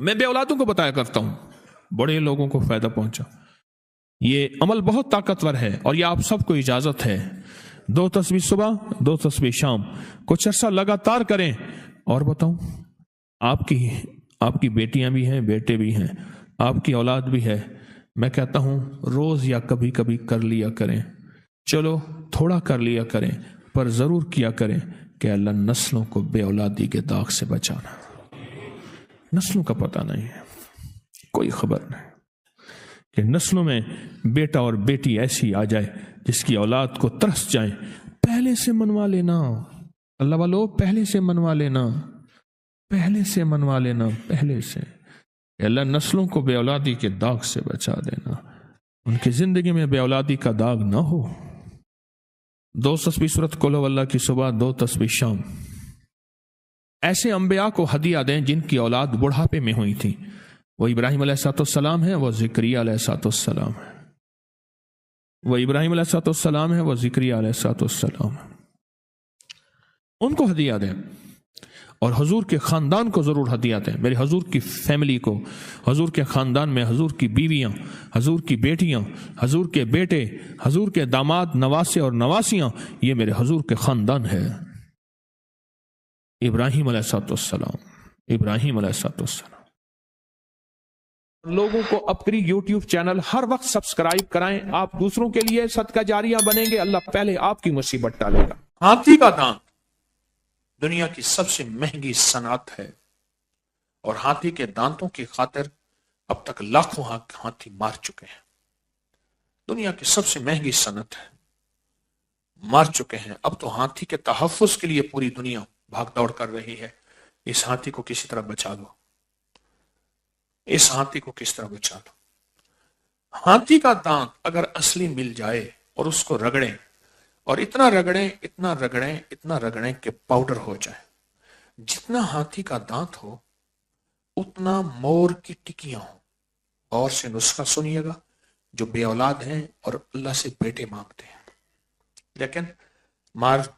میں بے اولادوں کو بتایا کرتا ہوں, بڑے لوگوں کو فائدہ پہنچا. یہ عمل بہت طاقتور ہے اور یہ آپ سب کو اجازت ہے. 2 تسبیح صبح 2 تسبیح شام کچھ عرصہ لگاتار کریں. اور بتاؤں, آپ کی بیٹیاں بھی ہیں, بیٹے بھی ہیں, آپ کی اولاد بھی ہے. میں کہتا ہوں روز یا کبھی کبھی کر لیا کریں. چلو تھوڑا کر لیا کریں, پر ضرور کیا کریں کہ اللہ نسلوں کو بے اولادی کے داغ سے بچانا. نسلوں کا پتہ نہیں ہے, کوئی خبر نہیں کہ نسلوں میں بیٹا اور بیٹی ایسی آ جائے جس کی اولاد کو ترس جائیں. پہلے سے منوا لینا اللہ والو, پہلے سے منوا لینا, پہلے سے منوا لینا, پہلے سے. اللہ نسلوں کو بے اولادی کے داغ سے بچا دینا, ان کی زندگی میں بے اولادی کا داغ نہ ہو. 2 تسبیح سورۃ قل ہو اللہ کی صبح, 2 تسبیح شام. ایسے انبیاء کو ہدیہ دیں جن کی اولاد بڑھاپے میں ہوئی تھی. وہ ابراہیم علیہ السلام ہے, وہ زکریا علیہ السلام ہے. وہ ابراہیم علیہ السلام ہے, وہ زکریا علیہ السلام ہے. ان کو ہدیہ دیں اور حضور کے خاندان کو ضرور ہدیہ دیں. میرے حضور کی فیملی کو, حضور کے خاندان میں حضور کی بیویاں, حضور کی بیٹیاں, حضور کے بیٹے, حضور کے داماد, نواسے اور نواسیاں, یہ میرے حضور کے خاندان ہے. ابراہیم علیہ السلام, ابراہیم علیہ السلام. لوگوں کو اپنی یوٹیوب چینل ہر وقت سبسکرائب کرائیں. آپ دوسروں کے لیے صدقہ جاریہ بنیں گے, اللہ پہلے آپ کی مصیبت ٹالے گا. ہاتھی کا دانت دنیا کی سب سے مہنگی صنعت ہے اور ہاتھی کے دانتوں کی خاطر اب تک لاکھوں ہاتھی مار چکے ہیں. دنیا کی سب سے مہنگی صنعت ہے, مار چکے ہیں. اب تو ہاتھی کے تحفظ کے لیے پوری دنیا بھاگ دوڑ کر رہی ہے. اس ہاتھی کو کسی طرح بچا لو, اس ہاتھی کو کس طرح بچا لو. ہاتھی کا دانت اگر اصلی مل جائے اور اس کو رگڑیں اور اتنا رگڑیں اتنا رگڑیں اتنا رگڑیں کہ پاؤڈر ہو جائے. جتنا ہاتھی کا دانت ہو اتنا مور کی ٹکیاں ہوں. اور سے نسخہ سنیے گا, جو بے اولاد ہیں اور اللہ سے بیٹے مانگتے ہیں, لیکن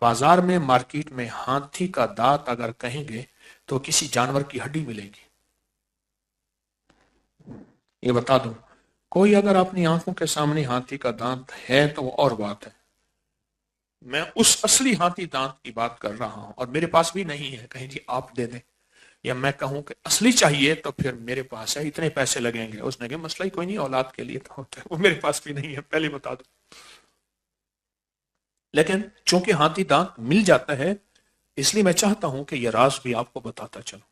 بازار میں مارکیٹ میں ہاتھی کا دانت اگر کہیں گے تو کسی جانور کی ہڈی ملے گی. یہ بتا دوں, کوئی اگر اپنی آنکھوں کے سامنے ہاتھی کا دانت ہے تو وہ اور بات ہے. میں اس اصلی ہاتھی دانت کی بات کر رہا ہوں, اور میرے پاس بھی نہیں ہے. کہیں جی آپ دے دیں, یا میں کہوں کہ اصلی چاہیے تو پھر میرے پاس ہے, اتنے پیسے لگیں گے. اس نے کہا مسئلہ ہی کوئی نہیں, اولاد کے لیے تو ہوتا ہے, وہ میرے پاس بھی نہیں ہے, پہلے بتا دوں. لیکن چونکہ ہاتھی دانت مل جاتا ہے, اس لیے میں چاہتا ہوں کہ یہ راز بھی آپ کو بتاتا چلوں.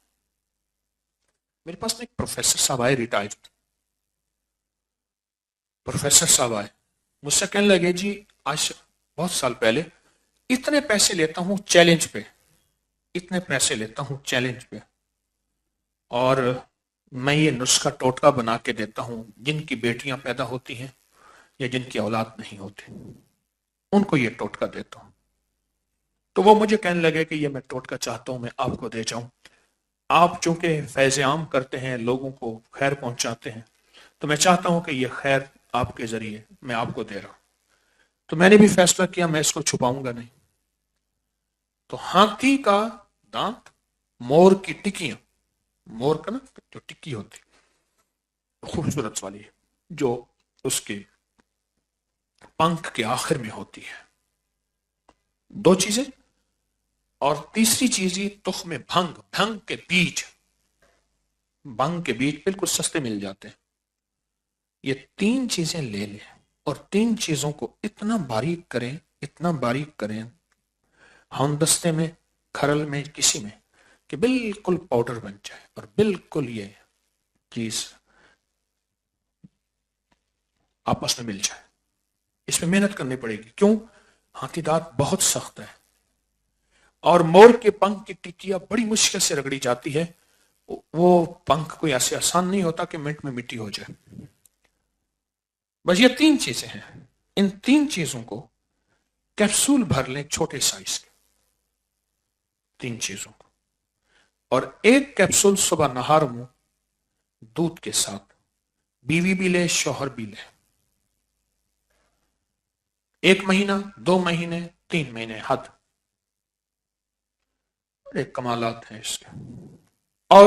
میرے پاس میں ایک پروفیسر صاحب آئے, ریٹائرڈ پروفیسر صاحب آئے, مجھ سے کہنے لگے جی آج بہت سال پہلے اتنے پیسے لیتا ہوں چیلنج پہ, اتنے پیسے لیتا ہوں چیلنج پہ, اور میں یہ نسخہ ٹوٹکا بنا کے دیتا ہوں. جن کی بیٹیاں پیدا ہوتی ہیں یا جن کی اولاد نہیں ہوتی, ان کو یہ ٹوٹکا دیتا ہوں. تو وہ مجھے کہنے لگے کہ یہ میں ٹوٹکا چاہتا ہوں میں آپ کو دے جاؤں. آپ چونکہ فیض عام کرتے ہیں, لوگوں کو خیر پہنچاتے ہیں, تو میں چاہتا ہوں کہ یہ خیر آپ کے ذریعے میں آپ کو دے رہا ہوں. تو میں نے بھی فیصلہ کیا میں اس کو چھپاؤں گا نہیں. تو ہاتھی کا دانت, مور کی ٹکیاں, مور کا نا جو ٹکی ہوتی خوبصورت والی جو اس کے پنکھ کے آخر میں ہوتی ہے, 2 چیزیں. اور تیسری چیز یہ تخم بھنگ, بھنگ کے بیج, بھنگ کے بیج بالکل سستے مل جاتے ہیں. یہ 3 چیزیں لے لیں اور 3 چیزوں کو اتنا باریک کریں, اتنا باریک کریں ہمدستے میں, کھرل میں, کسی میں, کہ بالکل پاؤڈر بن جائے اور بالکل یہ چیز آپس میں مل جائے. اس میں محنت کرنی پڑے گی. کیوں؟ ہاتھی دانت بہت سخت ہے اور مور کے پنکھ کی ٹکیا بڑی مشکل سے رگڑی جاتی ہے. وہ پنکھ کوئی ایسے آسان نہیں ہوتا کہ منٹ میں مٹی ہو جائے. بس یہ 3 چیزیں ہیں. ان 3 چیزوں کو کیپسول بھر لیں چھوٹے سائز کے, 3 چیزوں کو, اور 1 کیپسول صبح نہار منہ دودھ کے ساتھ, بیوی بھی لے شوہر بھی لے. 1 مہینہ, 2 مہینے, 3 مہینے حد. ایک کمالات ہیں اس کے. اور